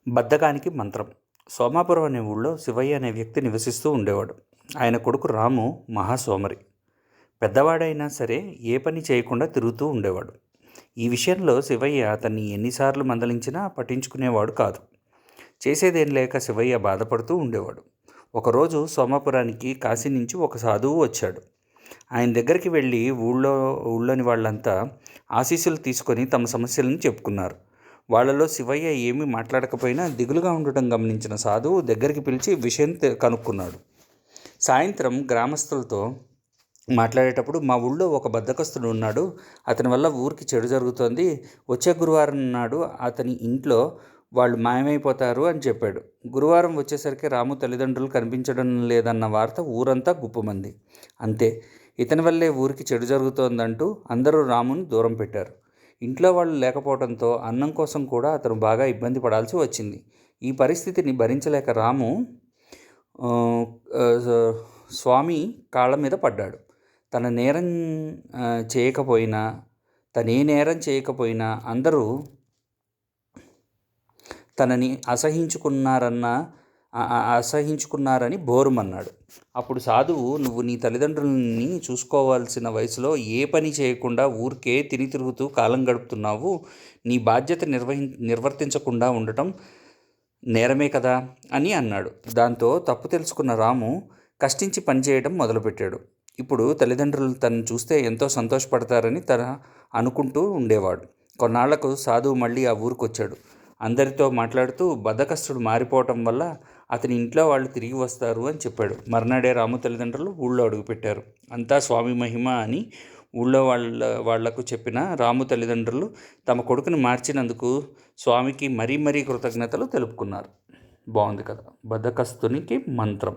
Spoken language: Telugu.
బద్ధకానికి మంత్రం. సోమాపురం అనే ఊళ్ళో శివయ్య అనే వ్యక్తి నివసిస్తూ ఉండేవాడు. ఆయన కొడుకు రాము మహాసోమరి. పెద్దవాడైనా సరే ఏ పని చేయకుండా తిరుగుతూ ఉండేవాడు. ఈ విషయంలో శివయ్య అతన్ని ఎన్నిసార్లు మందలించినా పట్టించుకునేవాడు కాదు. చేసేదేం లేక శివయ్య బాధపడుతూ ఉండేవాడు. ఒకరోజు సోమాపురానికి కాశీ నుంచి ఒక సాధువు వచ్చాడు. ఆయన దగ్గరికి వెళ్ళి ఊళ్ళోని వాళ్ళంతా ఆశీస్సులు తీసుకొని తమ సమస్యలను చెప్పుకున్నారు. వాళ్ళలో శివయ్య ఏమీ మాట్లాడకపోయినా దిగులుగా ఉండటం గమనించిన సాధువు దగ్గరికి పిలిచి విషయం కనుక్కున్నాడు. సాయంత్రం గ్రామస్తులతో మాట్లాడేటప్పుడు, మా ఊళ్ళో ఒక బద్ధకస్తుడు ఉన్నాడు, అతని వల్ల ఊరికి చెడు జరుగుతోంది, వచ్చే గురువారం నాడు అతని ఇంట్లో వాళ్ళు మాయమైపోతారు అని చెప్పాడు. గురువారం వచ్చేసరికి రాము తల్లిదండ్రులు కనిపించడం లేదన్న వార్త ఊరంతా గుప్పమంది. అంతే, ఇతని వల్లే ఊరికి చెడు జరుగుతోందంటూ అందరూ రామును దూరం పెట్టారు. ఇంట్లో వాళ్ళు లేకపోవడంతో అన్నం కోసం కూడా అతను బాగా ఇబ్బంది పడాల్సి వచ్చింది. ఈ పరిస్థితిని భరించలేక రాము స్వామి కాళ్ళ మీద పడ్డాడు. తన నేరం చేయకపోయినా తనే నేరం చేయకపోయినా అందరూ తనని అసహించుకున్నారని బోరుమన్నాడు. అప్పుడు సాధువు, నువ్వు నీ తల్లిదండ్రులని చూసుకోవాల్సిన వయసులో ఏ పని చేయకుండా ఊరికే తిని తిరుగుతూ కాలం గడుపుతున్నావు, నీ బాధ్యత నిర్వర్తించకుండా ఉండటం నేరమే కదా అని అన్నాడు. దాంతో తప్పు తెలుసుకున్న రాము కష్టించి పనిచేయడం మొదలుపెట్టాడు. ఇప్పుడు తల్లిదండ్రులు తనను చూస్తే ఎంతో సంతోషపడతారని అనుకుంటూ ఉండేవాడు. కొన్నాళ్లకు సాధువు మళ్ళీ ఆ ఊరికి వచ్చాడు. అందరితో మాట్లాడుతూ బద్ధకస్తుడు మారిపోవటం వల్ల అతని ఇంట్లో వాళ్ళు తిరిగి వస్తారు అని చెప్పాడు. మర్నాడే రాము తల్లిదండ్రులు ఊళ్ళో అడుగుపెట్టారు. అంతా స్వామి మహిమ అని ఊళ్ళో వాళ్లకు చెప్పిన రాము తల్లిదండ్రులు తమ కొడుకుని మార్చినందుకు స్వామికి మరీ కృతజ్ఞతలు తెలుపుకున్నారు. బాగుంది కదా. బద్ధకస్తునికి మంత్రం.